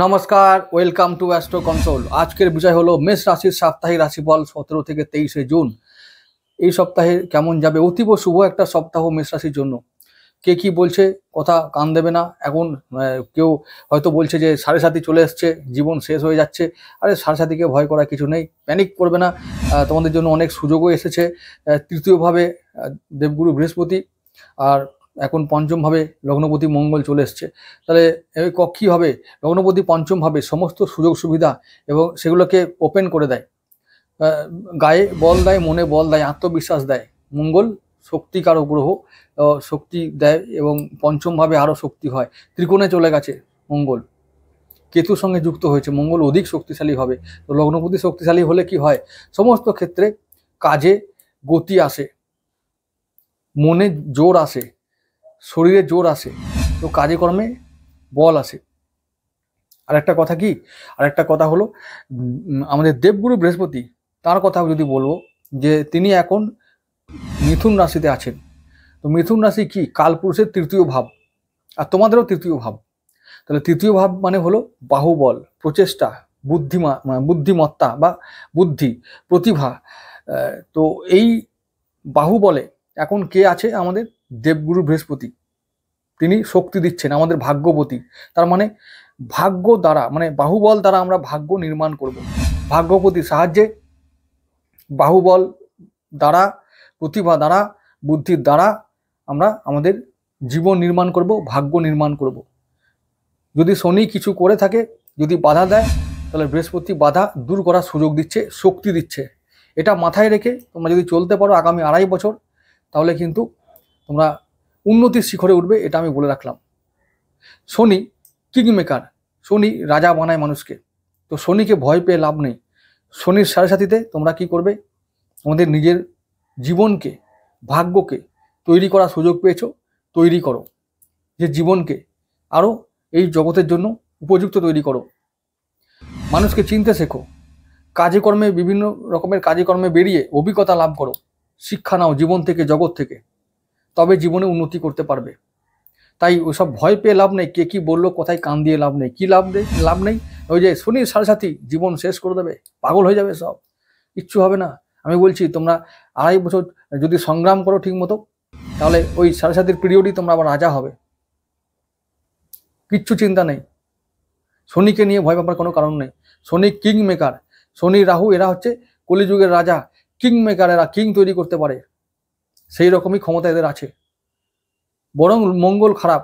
নমস্কার, welcome to astro console. আজকের বিষয় হলো মেষ রাশির সাপ্তাহিক রাশিফল 17 থেকে 23 জুন। এই সপ্তাহে কেমন যাবে? অতীব শুভ একটা সপ্তাহ মেষ রাশির জন্য। কে কি বলছে কথা কান দেবে না। এখন কেউ হয়তো বলছে যে সাড়ে সাথী চলে এসছে, জীবন শেষ হয়ে যাচ্ছে। আরে সাড়ে সাথীকে ভয় করার কিছু নেই, প্যানিক করবে না। তোমাদের জন্য অনেক সুযোগও এসেছে। তৃতীয়ভাবে দেবগুরু বৃহস্পতি, আর এখন পঞ্চমভাবে লগ্নপতি মঙ্গল চলে এসছে। তাহলে কী হবে? লগ্নপতি পঞ্চমভাবে সমস্ত সুযোগ সুবিধা এবং সেগুলোকে ওপেন করে দেয়। গায়ে বল দেয়, মনে বল দেয়, আত্মবিশ্বাস দেয়। মঙ্গল শক্তিকারক গ্রহ, শক্তি দেয় এবং পঞ্চমভাবে আরও শক্তি হয়। ত্রিকোণে চলে গেছে মঙ্গল, কেতুর সঙ্গে যুক্ত হয়েছে, মঙ্গল অধিক শক্তিশালী হবে। তো লগ্নপতি শক্তিশালী হলে কি হয়? সমস্ত ক্ষেত্রে কাজে গতি আসে, মনে জোর আসে, শরীরে জোর আসে, তো কাজে কর্মে বল আসে। আরেকটা কথা হলো আমাদের দেবগুরু বৃহস্পতি, তার কথা যদি বলবো যে তিনি এখন মিথুন রাশিতে আছেন। তো মিথুন রাশি কি? কালপুরুষের তৃতীয় ভাব, আর তোমাদেরও তৃতীয় ভাব। তাহলে তৃতীয় ভাব মানে হলো বাহুবল, প্রচেষ্টা, বুদ্ধিমত্তা বা বুদ্ধি, প্রতিভা। তো এই বাহুবলে এখন কে আছে? আমাদের দেবগুরু বৃহস্পতি। তিনি শক্তি দিচ্ছেন, আমাদের ভাগ্যবতী। তার মানে ভাগ্য দ্বারা, মানে বাহুবল দ্বারা আমরা ভাগ্য নির্মাণ করব। ভাগ্যপতির সাহায্যে, বাহুবল দ্বারা, প্রতিভা দ্বারা, বুদ্ধির দ্বারা আমরা আমাদের জীবন নির্মাণ করব, ভাগ্য নির্মাণ করব। যদি শনি কিছু করে থাকে, যদি বাধা দেয়, তাহলে বৃহস্পতি বাধা দূর করার সুযোগ দিচ্ছে, শক্তি দিচ্ছে। এটা মাথায় রেখে তোমরা যদি চলতে পারো আগামী 2.5 বছর, তাহলে কিন্তু তোমরা উন্নতির শিখরে উঠবে, এটা আমি বলে রাখলাম। শনি কিং মেকার, শনি রাজা বানায় মানুষকে। তো শনিকে ভয় পেয়ে লাভ নেই। শনির সাড়ে সাথীতে তোমরা কি করবে? তোমাদের নিজের জীবনকে, ভাগ্যকে তৈরি করার সুযোগ পেয়েছো, তৈরি করো। যে জীবনকে আরও এই জগতের জন্য উপযুক্ত তৈরি করো। মানুষকে চিনতে শেখো, কাজে কর্মে, বিভিন্ন রকমের কাজে কর্মে বেরিয়ে অভিজ্ঞতা লাভ করো, শিক্ষা নাও জীবন থেকে, জগৎ থেকে, তবে জীবনে উন্নতি করতে পারবে। তাই ওসব ভয় পেয়ে লাভ নেই, কে কি বললো কোথায় কান দিয়ে লাভ নেই। কি লাভ নেই? ওই যে শনির সাড়ে সাথী জীবন শেষ করে দেবে, পাগল হয়ে যাবে, সব কিচ্ছু হবে না। আমি বলছি তোমরা 2.5 বছর যদি সংগ্রাম করো ঠিক মতো, তাহলে ওই সাড়ে সাথীর পিরিয়ডই তোমরা আবার রাজা হবে। কিচ্ছু চিন্তা নেই, শনিকে নিয়ে ভয় পাবার কোনো কারণ নেই। শনি কিং মেকার, শনি রাহু এরা হচ্ছে কলিযুগের রাজা, কিং মেকার। এরা কিং তৈরি করতে পারে, সেই রকমই ক্ষমতা এদের আছে। বরং মঙ্গল খারাপ,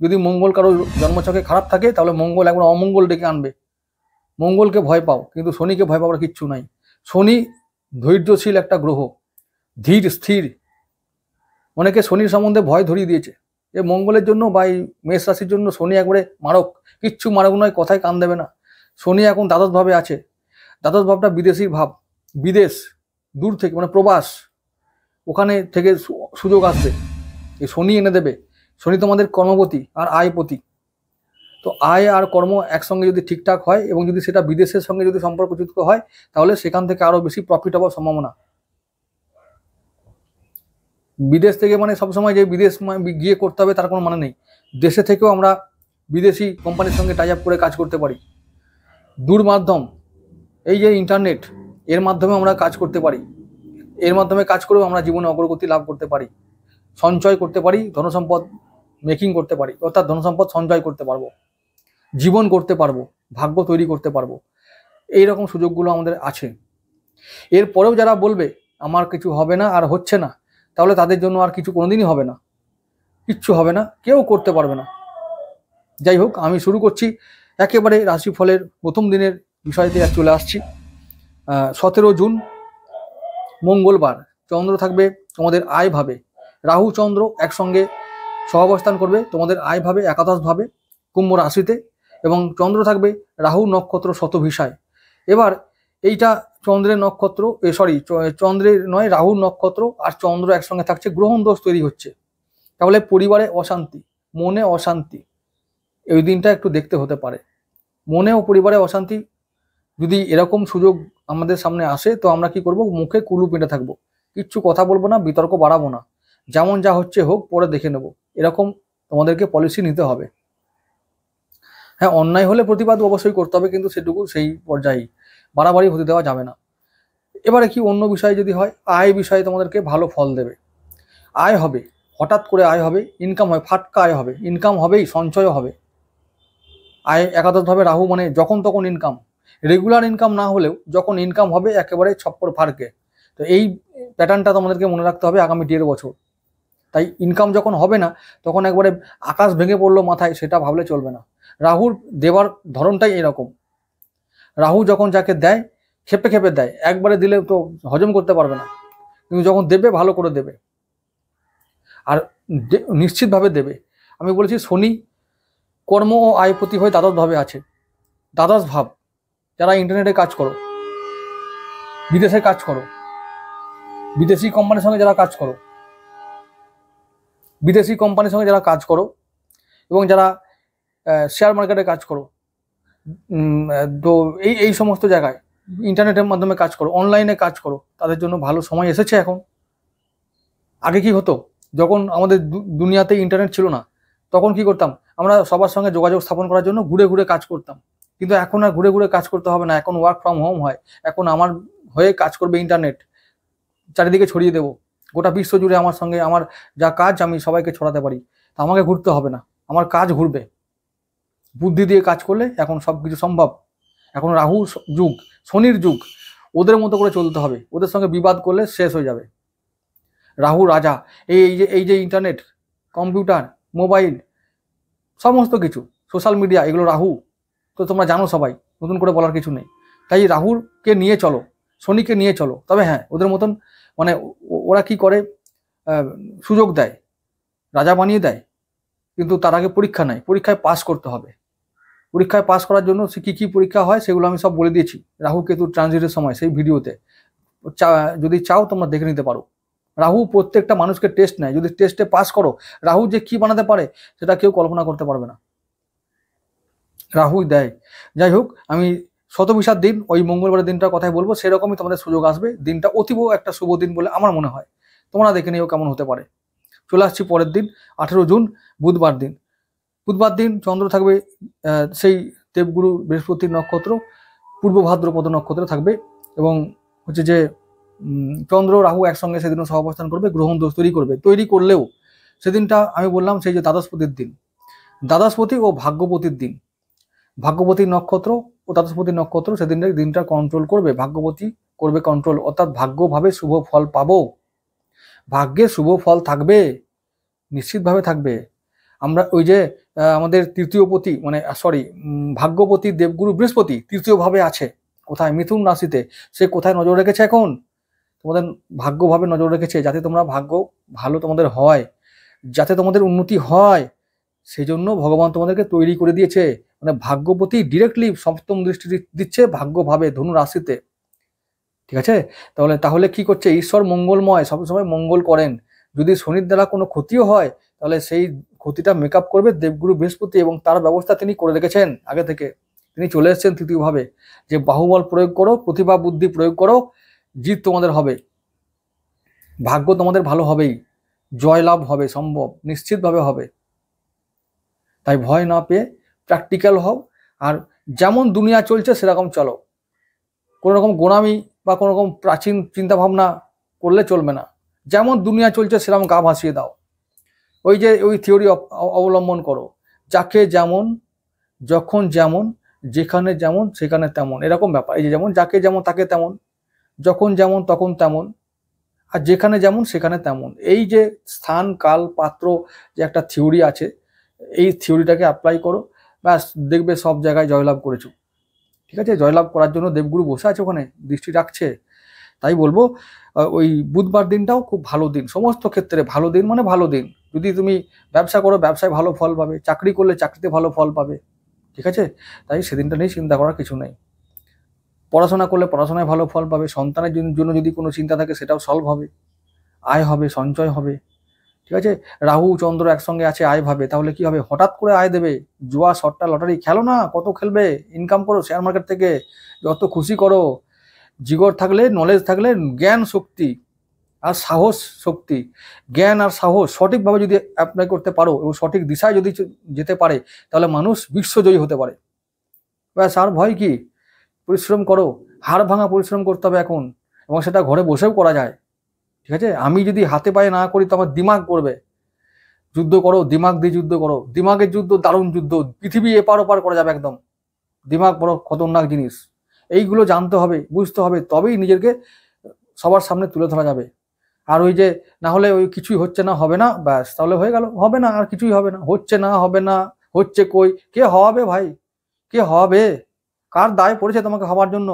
যদি মঙ্গল কারো জন্মছকে খারাপ থাকে, তাহলে মঙ্গল একবার অমঙ্গল ডেকে আনবে। মঙ্গলকে ভয় পাও, কিন্তু শনিকে ভয় পাওয়ার কিচ্ছু নাই। শনি ধৈর্যশীল একটা গ্রহ, ধীর স্থির। অনেকে শনির সম্বন্ধে ভয় ধরিয়ে দিয়েছে। এ মঙ্গলের জন্য বা এই মেষ রাশির জন্য শনি একবারে মারক, কিচ্ছু মারক নয়, কথায় কান দেবে না। শনি এখন দ্বাদশ ভাবে আছে। দ্বাদশ ভাবটা বিদেশির ভাব, বিদেশ, দূর থেকে, মানে প্রবাস, ওখানে থেকে সুযোগ আসবে, এই শনি এনে দেবে। শনি তোমাদের কর্মপতি আর আয়পতি। তো আয় আর কর্ম একসঙ্গে যদি ঠিকঠাক হয় এবং যদি সেটা বিদেশের সঙ্গে যদি সম্পর্কযুক্ত হয়, তাহলে সেখান থেকে আরও বেশি প্রফিট হওয়ার সম্ভাবনা। বিদেশ থেকে মানে সবসময় যে বিদেশ গিয়ে করতে হবে তার কোনো মানে নেই। দেশে থেকেও আমরা বিদেশি কোম্পানির সঙ্গে টাই আপ করে কাজ করতে পারি। দূর মাধ্যম, এই যে ইন্টারনেট, এর মাধ্যমে আমরা কাজ করতে পারি। এর মাধ্যমে কাজ করেও আমরা জীবনে অগ্রগতি লাভ করতে পারি, সঞ্চয় করতে পারি, ধনসম্পদ মেকিং করতে পারি, অর্থাৎ ধনসম্পদ সঞ্চয় করতে পারবো, জীবন করতে পারবো, ভাগ্য তৈরি করতে পারবো। এই রকম সুযোগগুলো আমাদের আছে। এরপরেও যারা বলবে আমার কিছু হবে না আর হচ্ছে না, তাহলে তাদের জন্য আর কিছু কোনোদিনই হবে না, কিচ্ছু হবে না, কেউ করতে পারবে না। যাই হোক, আমি শুরু করছি একেবারে রাশিফলের প্রথম দিনের বিষয়তে চলে আসছি। 17 জুন মঙ্গলবার, চন্দ্র থাকবে তোমাদের আয় ভাবে। রাহু চন্দ্র একসঙ্গে সহাবস্থান করবে তোমাদের আয় ভাবে, একাদশ ভাবে, কুম্ভ রাশিতে, এবং চন্দ্র থাকবে রাহু নক্ষত্র শতভিসায়। এবার এইটা চন্দ্রের নক্ষত্র, চন্দ্রের নয়, রাহুর নক্ষত্র আর চন্দ্র একসঙ্গে থাকছে, গ্রহণ দোষ তৈরি হচ্ছে। তাহলে পরিবারে অশান্তি, মনে অশান্তি, এই দিনটা একটু দেখতে হতে পারে। মনে ও পরিবারে অশান্তি যদি এরকম সুযোগ আমাদের সামনে আসে, তো আমরা কি করব? মুখে কুলু পেটে থাকবো, কিচ্ছু কথা বলবো না, বিতর্ক বাড়াবো না, যেমন যা হচ্ছে হোক, পরে দেখে নেব, এরকম তোমাদেরকে পলিসি নিতে হবে। হ্যাঁ, অন্যায় হলে প্রতিবাদ অবশ্যই করতে হবে, কিন্তু সেটুকু সেই পর্যায়েই, বাড়াবাড়ি হতে দেওয়া যাবে না। এবারে কি অন্য বিষয়ে যদি হয়, আয় বিষয়ে তোমাদেরকে ভালো ফল দেবে। আয় হবে, হঠাৎ করে আয় হবে, ইনকাম হয়, ফাটকা আয় হবে, ইনকাম হবেই, সঞ্চয়ও হবে। আয় একাদশভাবে রাহু মানে যখন তখন ইনকাম, রেগুলার ইনকাম না হলেও যখন ইনকাম হবে একেবারে ছপ্পর ফাড়কে। তো এই প্যাটার্নটা তোমাদেরকে মনে রাখতে হবে আগামী 1.5 বছর। তাই ইনকাম যখন হবে না তখন একবারে আকাশ ভেঙে পড়লো মাথায়, সেটা ভাবলে চলবে না। রাহুর দেবার ধরনটাই এরকম। রাহু যখন যাকে দেয় খেপে খেপে দেয়, একবারে দিলে তো হজম করতে পারবে না, কিন্তু যখন দেবে ভালো করে দেবে, আর নিশ্চিতভাবে দেবে। আমি বলেছি শনি কর্ম ও আয়পতি হয়ে দ্বাদশভাবে আছে। দ্বাদশ ভাব, যারা ইন্টারনেটে কাজ করো, বিদেশে কাজ করো, বিদেশি কোম্পানির সঙ্গে যারা কাজ করো, বিদেশি কোম্পানির সঙ্গে যারা কাজ করো, এবং যারা শেয়ার মার্কেটে কাজ করো, তো এই সমস্ত জায়গায় ইন্টারনেটের মাধ্যমে কাজ করো, অনলাইনে কাজ করো, তাদের জন্য ভালো সময় এসেছে এখন। আগে কি হতো, যখন আমাদের দুনিয়াতে ইন্টারনেট ছিল না, তখন কি করতাম আমরা সবার সঙ্গে যোগাযোগ স্থাপন করার জন্য ঘুরে ঘুরে কাজ করতাম। কিন্তু এখন আর ঘুরে ঘুরে কাজ করতে হবে না, এখন ওয়ার্ক ফ্রম হোম হয়। এখন আমার হয়ে কাজ করবে ইন্টারনেট, চারিদিকে ছড়িয়ে দেবো, গোটা বিশ্ব জুড়ে আমার সঙ্গে আমার যা কাজ আমি সবাইকে ছড়াতে পারি। তা আমাকে ঘুরতে হবে না, আমার কাজ ঘুরবে। বুদ্ধি দিয়ে কাজ করলে এখন সব কিছু সম্ভব। এখন রাহু যুগ, শনির যুগ, ওদের মতো করে চলতে হবে, ওদের সঙ্গে বিবাদ করলে শেষ হয়ে যাবে। রাহু রাজা, এই যে ইন্টারনেট, কম্পিউটার, মোবাইল, সমস্ত কিছু, সোশ্যাল মিডিয়া, এগুলো রাহু। তো তোমরা জানো সবাই, নতুন করে বলার কিছু নেই। তাই রাহুকে নিয়ে চলো, শনিকে নিয়ে চলো। তবে হ্যাঁ, ওদের মতন মানে ওরা কি করে, সুযোগ দেয়, রাজা বানিয়ে দেয়, কিন্তু তার আগে পরীক্ষা নেয়, পরীক্ষায় পাস করতে হবে। পরীক্ষায় পাস করার জন্য কী কী পরীক্ষা হয় সেগুলো আমি সব বলে দিয়েছি রাহু কেতু ট্রানজিটের সময় সেই ভিডিওতে। যদি চাও তোমরা দেখে নিতে পারো। রাহু প্রত্যেকটা মানুষকে টেস্ট নেয়, যদি টেস্টে পাস করো, রাহু যে কি বানাতে পারে সেটা কেউ কল্পনা করতে পারবে না, রাহুই দেয়। যাই হোক, আমি শতবিশার দিন, ওই মঙ্গলবারের দিনটার কথাই বলবো, সেরকমই তোমাদের সুযোগ আসবে। দিনটা অতীব একটা শুভ দিন বলে আমার মনে হয়, তোমরা দেখে নিও কেমন হতে পারে। চলে আসছি পরের দিন, 18 জুন, বুধবার দিন। বুধবার দিন চন্দ্র থাকবে সেই দেবগুরু বৃহস্পতির নক্ষত্র পূর্ব ভাদ্রপদ নক্ষত্রে থাকবে, এবং হচ্ছে যে চন্দ্র রাহু একসঙ্গে সেদিনও সহাবস্থান করবে, গ্রহণ দোষ তৈরি করলেও সেদিনটা আমি বললাম সেই যে দ্বাদশপতির দিন, দ্বাদশপতি ও ভাগ্যপতির দিন। ভাগ্যপতির নক্ষত্র ও দ্বাদশপতির নক্ষত্র সেদিন দিনটা কন্ট্রোল করবে, ভাগ্যপতি করবে কন্ট্রোল, অর্থাৎ ভাগ্যভাবে শুভ ফল পাবো, ভাগ্যে শুভ ফল থাকবে, নিশ্চিতভাবে থাকবে। আমরা ওই যে আমাদের তৃতীয়পতি মানে ভাগ্যপতি দেবগুরু বৃহস্পতি তৃতীয়ভাবে আছে, কোথায়, মিথুন রাশিতে। সে কোথায় নজর রেখেছে এখন, তোমাদের ভাগ্যভাবে নজর রেখেছে, যাতে তোমরা ভাগ্য ভালো তোমাদের হয়, যাতে তোমাদের উন্নতি হয়, সেই জন্য ভগবান তোমাদেরকে তৈরি করে দিয়েছে। মানে ভাগ্যপতি ডিরেক্টলি সপ্তম দৃষ্টি দিচ্ছে ভাগ্যভাবে ধনু রাশিতে, ঠিক আছে। তাহলে কি করছে, ঈশ্বর মঙ্গলময়, সবসময় মঙ্গল করেন। যদি শনির দ্বারা কোনো ক্ষতিও হয় তাহলে সেই ক্ষতিটা মেকআপ করবে দেবগুরু বৃহস্পতি, এবং তার ব্যবস্থা তিনি করে রেখেছেন আগে থেকে। তিনি চলে এসেছেন তৃতীয়ভাবে, যে বাহুবল প্রয়োগ করো, প্রতিভা বুদ্ধি প্রয়োগ করো, জিত তোমাদের হবে, ভাগ্য তোমাদের ভালো হবেই, জয়লাভ হবে, সম্ভব, নিশ্চিতভাবে হবে। তাই ভয় না পেয়ে প্র্যাকটিক্যাল হও, আর যেমন দুনিয়া চলছে সেরকম চলো। কোনো রকম গোড়ামি বা কোনো রকম প্রাচীন চিন্তাভাবনা করলে চলবে না, যেমন দুনিয়া চলছে সেরকম গা ভাসিয়ে দাও। ওই থিওরি অবলম্বন করো, যাকে যেমন, যখন যেমন, যেখানে যেমন সেখানে তেমন, এরকম ব্যাপার। এই যে যেমন যাকে যেমন তাকে তেমন, যখন যেমন তখন তেমন, আর যেখানে যেমন সেখানে তেমন। এই যে স্থান কাল পাত্র যে একটা থিওরি আছে, এই থিওরিটাকে অ্যাপ্লাই করো, ব্যাস দেখবে সব জায়গায় জয়লাভ করেছো, ঠিক আছে। জয়লাভ করার জন্য দেবগুরু বসে আছে ওখানে, দৃষ্টি রাখছে। তাই বলবো ওই বুধবার দিনটাও খুব ভালো দিন, সমস্ত ক্ষেত্রে ভালো দিন, মানে ভালো দিন। যদি তুমি ব্যবসা করো ব্যবসায় ভালো ফল পাবে, চাকরি করলে চাকরিতে ভালো ফল পাবে, ঠিক আছে। তাই সেদিনটা নিয়ে চিন্তা করার কিছু নেই। পড়াশোনা করলে পড়াশোনায় ভালো ফল পাবে, সন্তানের জন্য যদি কোনো চিন্তা থাকে সেটাও সলভ হবে, আয় হবে, সঞ্চয় হবে, ঠিক আছে। রাহু চন্দ্র একসঙ্গে আছে আয় ভাবে, তাহলে কি হবে, হঠাৎ করে আয় দেবে। জুয়া সট্টা লটারি খেলো না, কত খেলবে, ইনকাম করো শেয়ার মার্কেট থেকে, যত খুশি করো, জিগর থাকলে, নলেজ থাকলে, জ্ঞান শক্তি আর সাহস, শক্তি, জ্ঞান আর সাহস সঠিকভাবে যদি অ্যাপ্লাই করতে পারো এবং সঠিক দিশায় যদি যেতে পারে, তাহলে মানুষ বিশ্বজয়ী হতে পারে। ব্যাস, আর ভয় কি? পরিশ্রম করো, হাড় ভাঙা পরিশ্রম করতে হবে এখন, এবং সেটা ঘরে বসেও করা যায়। ঠিক আছে, আমি যদি হাতে পায়ে না করি তো আমার দিমাগ করবে। যুদ্ধ করো, দিমাগ দিয়ে যুদ্ধ করো। দিমাগের যুদ্ধ দারুণ যুদ্ধ, পৃথিবী এপার ওপার করা যাবে একদম। দিমাগ বড় খতরনাক জিনিস, এইগুলো জানতে হবে, বুঝতে হবে, তবেই নিজেকে সবার সামনে তুলে ধরা যাবে। আর ওই যে না হলে ওই কিছুই হচ্ছে না, হবে না, ব্যাস তাহলে হয়ে গেল, হবে না, আর কিছুই হবে না, হচ্ছে না, হবে না, হচ্ছে কই, কে হওয়াবে ভাই, কে হওয়াবে? কার দায় পড়েছে তোমাকে হওয়ার জন্য?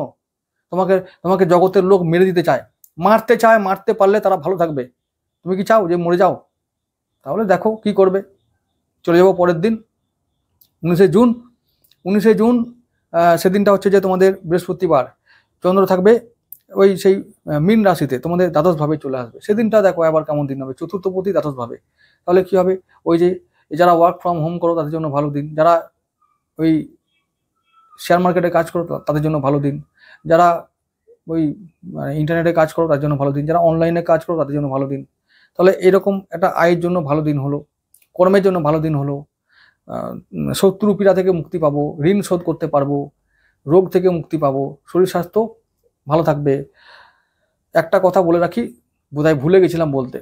তোমাকে তোমাকে জগতের লোক মেরে দিতে চায়, মারতে চায়, মারতে পারলে তারা ভালো থাকবে। তুমি কি চাও যে মরে যাও? তাহলে দেখো কি করবে। চলে যাবো পরের দিন, 19শে জুন। 19শে জুন সেদিনটা হচ্ছে যে তোমাদের বৃহস্পতিবার। চন্দ্র থাকবে ওই সেই মীন রাশিতে, তোমাদের দ্বাদশভাবে চলে আসবে। সেদিনটা দেখো আবার কেমন দিন হবে, চতুর্থপতি দ্বাদশভাবে। তাহলে কি হবে? ওই যে যারা ওয়ার্ক ফ্রম হোম করো তাদের জন্য ভালো দিন, যারা ওই শেয়ার মার্কেটে কাজ করো তাদের জন্য ভালো দিন, যারা ওই মানে ইন্টারনেটে কাজ করো তার জন্য ভালো দিন, যারা অনলাইনে কাজ করো তাদের জন্য ভালো দিন। তাহলে এরকম একটা আয়ের জন্য ভালো দিন হলো, কর্মের জন্য ভালো দিন হলো, শত্রু পীড়া থেকে মুক্তি পাবো, ঋণ শোধ করতে পারবো, রোগ থেকে মুক্তি পাবো, শরীর স্বাস্থ্য ভালো থাকবে। একটা কথা বলে রাখি, বোধহয় ভুলে গেছিলাম বলতে,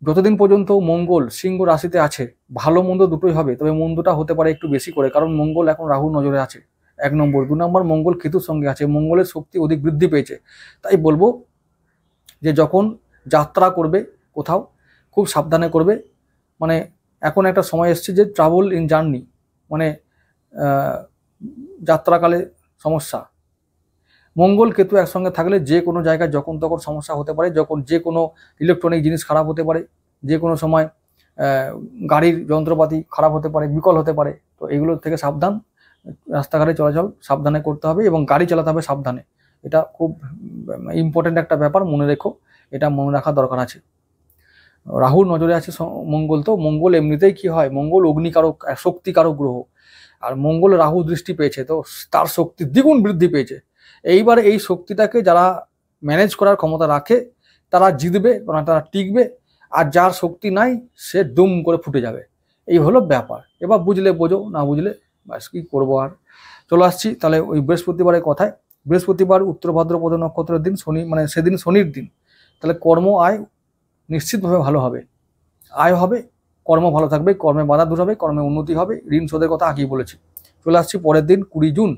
যতদিন পর্যন্ত মঙ্গল সিংহ রাশিতে আছে ভালো মন্দ দুটোই হবে, তবে মন্দটা হতে পারে একটু বেশি করে, কারণ মঙ্গল এখন রাহুর নজরে আছে 1 নম্বর। 2 নম্বর, মঙ্গল কেতুর সঙ্গে আছে, মঙ্গলের শক্তি অধিক বৃদ্ধি পেয়েছে। তাই বলবো যে যখন যাত্রা করবে কোথাও খুব সাবধানে করবে। মানে এখন একটা সময় এসছে যে ট্রাভেল ইন জার্নি, মানে যাত্রাকালে সমস্যা। মঙ্গল কেতু একসঙ্গে থাকলে যে কোনো জায়গায় যখন তখন সমস্যা হতে পারে, যখন যে কোনো ইলেকট্রনিক জিনিস খারাপ হতে পারে, যে কোনো সময় গাড়ির যন্ত্রপাতি খারাপ হতে পারে, বিকল হতে পারে। তো এইগুলো থেকে সাবধান, রাস্তাঘাটে চলাচল সাবধানে করতে হবে এবং গাড়ি চালাতে হবে সাবধানে। এটা খুব ইম্পর্টেন্ট একটা ব্যাপার, মনে রেখো, এটা মনে রাখা দরকার আছে। রাহুর নজরে আছে মঙ্গল, তো মঙ্গল এমনিতেই কি হয়, মঙ্গল অগ্নিকারক, শক্তিকারক গ্রহ, আর মঙ্গল রাহু দৃষ্টি পেয়েছে, তো তার শক্তি দ্বিগুণ বৃদ্ধি পেয়েছে। এইবার এই শক্তিটাকে যারা ম্যানেজ করার ক্ষমতা রাখে তারা জিতবে, তারা টিকবে, আর যার শক্তি নাই সে দুম করে ফুটে যাবে। এই হলো ব্যাপার। এবার বুঝলে বোঝো, না বুঝলে ব্যাস কি করবো আর। চলে আসছি তাহলে ওই বৃহস্পতিবারের কথায়। বৃহস্পতিবার উত্তর ভাদ্রপদ নক্ষত্রের দিন, শনি মানে সেদিন শনির দিন। তাহলে কর্ম আয় নিশ্চিতভাবে ভালো হবে, আয় হবে, কর্ম ভালো থাকবে, কর্মে বাধা দূর হবে, কর্মে উন্নতি হবে, ঋণ শোধের কথা আগেই বলেছি। চলে আসছি পরের দিন 20 জুন।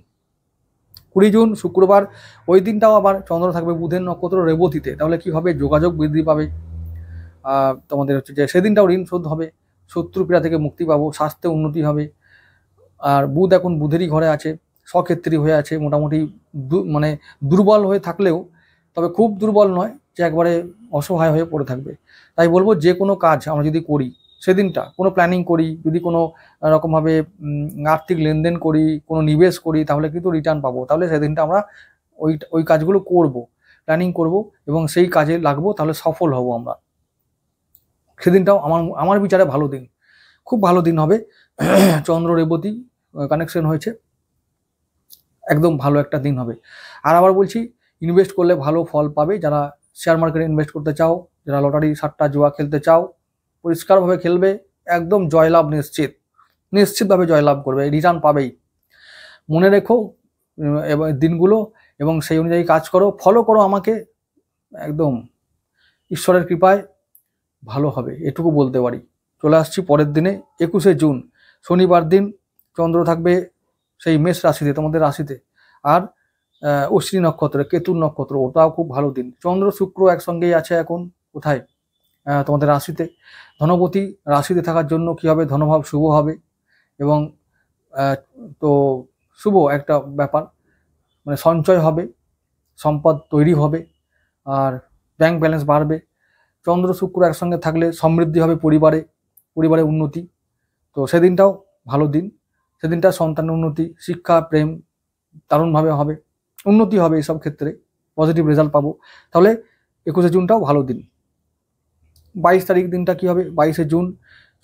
20 জুন শুক্রবার, ওই দিনটাও আবার চন্দ্র থাকবে বুধের নক্ষত্র রেবতীতে। তাহলে কি হবে, যোগাযোগ বৃদ্ধি পাবে, তোমাদের হচ্ছে যে সেদিনটাও ঋণ শোধ হবে, শত্রু পীড়া থেকে মুক্তি পাবো, স্বাস্থ্যে উন্নতি হবে। আর বুধ এখন বুধেরই ঘরে আছে, স্বক্ষেত্রী হয়ে আছে, মোটামুটি মানে দুর্বল হয়ে থাকলেও, তবে খুব দুর্বল নয় যে একবারে অসহায় হয়ে পড়ে থাকবে। তাই বলবো যে কোনো কাজ আমরা যদি করি সেদিনটা, কোনো প্ল্যানিং করি, যদি কোনো রকমভাবে আর্থিক লেনদেন করি, কোনো নিবেশ করি, তাহলে কিন্তু রিটার্ন পাবো। তাহলে সেদিনটা আমরা ওই কাজগুলো করব, প্ল্যানিং করব এবং সেই কাজে লাগবো, তাহলে সফল হব আমরা। সেদিনটাও আমার বিচারে ভালো দিন, খুব ভালো দিন হবে। চন্দ্র রেবতী কানেকশন হয়েছে, একদম ভালো একটা দিন হবে। আর আবার বলছি, ইনভেস্ট করলে ভালো ফল পাবে। যারা শেয়ার মার্কেটে ইনভেস্ট করতে চাও, যারা লটারি সাট্টা জুয়া খেলতে চাও, পরিষ্কারভাবে খেলবে, একদম জয়লাভ নিশ্চিতভাবে জয়লাভ করবে, রিটার্ন পাবেই। মনে রেখো এবং দিনগুলো, এবং সেই অনুযায়ী কাজ করো, ফলো করো আমাকে, একদম ঈশ্বরের কৃপায় ভালো হবে, এটুকু বলতে পারি। চলে আসছি পরের দিনে 21শে জুন, শনিবার দিন। চন্দ্র থাকবে সেই মেষ রাশিতে, তোমাদের রাশিতে, আর অশ্বিনী নক্ষত্রে, কেতুর নক্ষত্র, ওটাও খুব ভালো দিন। চন্দ্র শুক্র একসঙ্গেই আছে এখন কোথায়, তোমাদের রাশিতে। ধনপতি রাশিতে থাকার জন্য কি হবে, ধনভাব শুভ হবে, এবং তো শুভ একটা ব্যাপার, মানে সঞ্চয় হবে, সম্পদ তৈরি হবে, আর ব্যাংক ব্যালেন্স বাড়বে। চন্দ্র শুক্র একসঙ্গে থাকলে সমৃদ্ধি হবে পরিবারে উন্নতি। তো সেদিনটাও ভালো দিন, সেদিনটা সন্তানের উন্নতি, শিক্ষা, প্রেম দারুণভাবে হবে, উন্নতি হবে, এইসব ক্ষেত্রে পজিটিভ রেজাল্ট পাবো। তাহলে 21শে জুনটাও ভালো দিন। 22 তারিখ দিনটা কি হবে, 22শে জুন,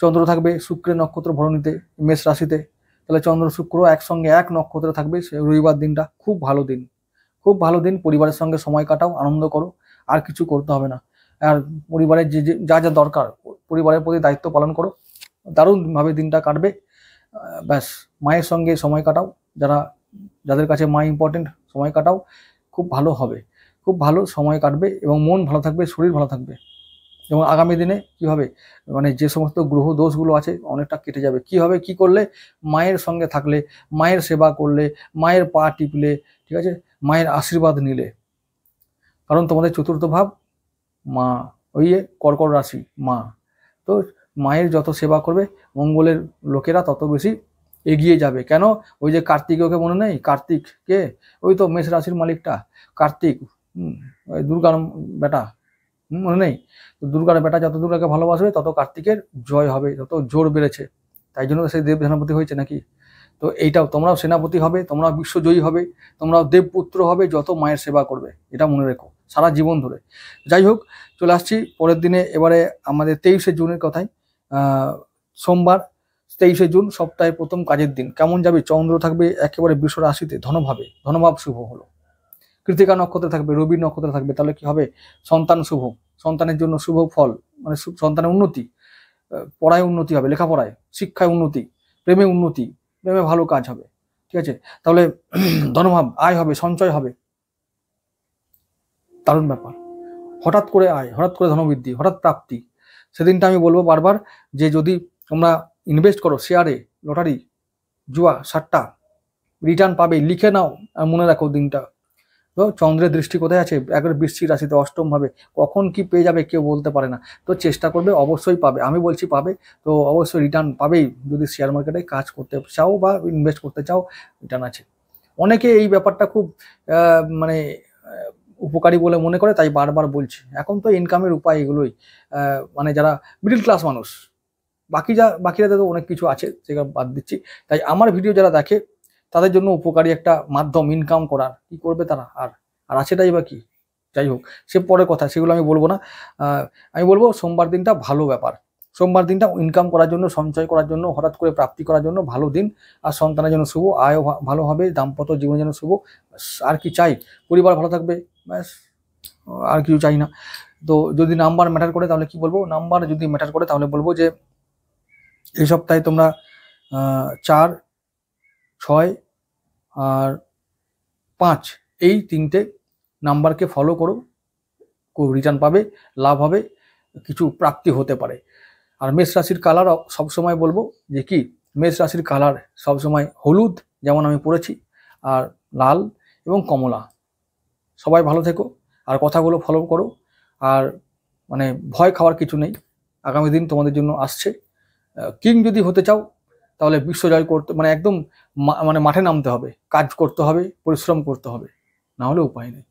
চন্দ্র থাকবে শুক্রের নক্ষত্র ভরণীতে, মেষ রাশিতে। তাহলে চন্দ্র শুক্র একসঙ্গে এক নক্ষত্রে থাকবে, সে রবিবার দিনটা খুব ভালো দিন, খুব ভালো দিন। পরিবারের সঙ্গে সময় কাটাও, আনন্দ করো, আর কিছু করতে হবে না। আর পরিবারের যে যা যা দরকার পরিবারের প্রতি দায়িত্ব পালন করো, দারুণভাবে দিনটা কাটবে। ব্যাস, মায়ের সঙ্গে সময় কাটাও, যাদের কাছে মা ইম্পর্টেন্ট, সময় কাটাও, খুব ভালো হবে, খুব ভালো সময় কাটবে এবং মন ভালো থাকবে, শরীর ভালো থাকবে। এবং আগামী দিনে কি হবে, মানে যে সমস্ত গ্রহ দোষগুলো আছে অনেকটা কেটে যাবে। কি হবে, কি করলে, মায়ের সঙ্গে থাকলে, মায়ের সেবা করলে, মায়ের পা টিপলে, ঠিক আছে, মায়ের আশীর্বাদ নিলে। কারণ তোমাদের চতুর্থ ভাব মা, ওই কর্কট রাশি মা, তো মায়ের যত সেবা করবে মঙ্গলের লোকেরা তত বেশি এগিয়ে যাবে। কেন, ওই যে কার্তিক, ওকে মনে নেই? কার্তিক কে? ওই তো মেষ রাশির মালিকটা কার্তিক, ওই দুর্গার বেটা, মনে নেই? তো দুর্গার বেটা যত দুর্গাকে ভালোবাসবে তত কার্তিকের জয় হবে, তত জোর বেড়েছে। তাই জন্য সেই দেব সেনাপতি হয়েছে নাকি। তো এইটাও তোমরাও সেনাপতি হবে, তোমরাও বিশ্বজয়ী হবে, তোমরাও দেবপুত্র হবে যত মায়ের সেবা করবে, এটা মনে রেখো সারা জীবন ধরে। যাই হোক, চলে আসছি পরের দিনে। এবারে আমাদের 23শে জুনের কথাই, সোমবার 23শে জুন, সপ্তাহের প্রথম কাজের দিন। কেমন যাবে? চন্দ্র থাকবে একেবারে বৃষ রাশিতে, ধনভাব শুভ হলো। কৃতিকা নক্ষত্রে থাকবে, রবি নক্ষত্রে থাকবে, তাহলে কি হবে? সন্তান শুভ, সন্তানের জন্য শুভ ফল, মানে সন্তানের উন্নতি, পড়ায় উন্নতি হবে, লেখাপড়ায়, শিক্ষায় উন্নতি, প্রেমে উন্নতি, প্রেমে ভালো কাজ হবে, ঠিক আছে। তাহলে ধনভাব, আয় হবে, সঞ্চয় হবে, দারুণ ব্যাপার। হঠাৎ করে আয়, হঠাৎ করে ধনবৃদ্ধি, হঠাৎ প্রাপ্তি। সেদিনটা আমি বলবো বারবার যে যদি তোমরা ইনভেস্ট করো শেয়ারে, লটারি, জুয়া, সাট্টা, রিটার্ন পাবে, লিখে নাও আর মনে রাখো দিনটা। তো চন্দ্রের দৃষ্টি কোথায় আছে? একবারে বৃশ্চিক রাশিতে, অষ্টম ভাবে। কখন কি পেয়ে যাবে কেউ বলতে পারে না। তো চেষ্টা করবে, অবশ্যই পাবে, আমি বলছি পাবে। তো অবশ্যই রিটার্ন পাবেই যদি শেয়ার মার্কেটে কাজ করতে চাও বা ইনভেস্ট করতে চাও, রিটার্ন আছে। অনেকে এই ব্যাপারটা খুব মানে উপকারী বলে মনে করে, তাই বারবার বলছি। এখন তো ইনকামের উপায় এগুলোই, মানে যারা মিডল ক্লাস মানুষ, বাকিরা তো অনেক কিছু আছে, সেগুলো বাদ দিচ্ছি। তাই আমার ভিডিও যারা দেখে তাদের জন্য উপকারী একটা মাধ্যম ইনকাম করার, কি করবে তারা, আর আছেটাই বা কি। যাই হোক, সে পরে কথা, সেগুলো আমি বলবো না। আমি বলবো সোমবার দিনটা ভালো ব্যাপার। সোমবার দিনটা ইনকাম করার জন্য, সঞ্চয় করার জন্য, হঠাৎ করে প্রাপ্তি করার জন্য ভালো দিন। আর সন্তানের জন্য শুভ, আয়ও ভালো হবে, দাম্পত্য জীবনের জন্য শুভ। আর কি চাই? পরিবার ভালো থাকবে, ব্যাস, আর কিছু চাই না। তো যদি নাম্বার ম্যাটার করে তাহলে কি বলবো, নাম্বার যদি ম্যাটার করে তাহলে বলবো যে এই সপ্তাহে তোমরা 4, 6 আর 5 এই 3টে নাম্বারকে ফলো করো, রিটার্ন পাবে, লাভ হবে, কিছু প্রাপ্তি হতে পারে। আর মেষ রাশির কালার সবসময় বলবো যে কি, মেষ রাশির কালার সবসময় হলুদ, যেমন আমি পড়েছি, আর লাল এবং কমলা। সবাই ভালো থেকো, আর কথাগুলো ফলো করো। আর মানে ভয় খাওয়ার কিছু নেই, আগামী দিন তোমাদের জন্য আসছে। কিং যদি হতে চাও তাহলে বিশ্বজয় করতে, মানে একদম মানে মাঠে নামতে হবে, কাজ করতে হবে, পরিশ্রম করতে হবে, না হলে উপায় নেই।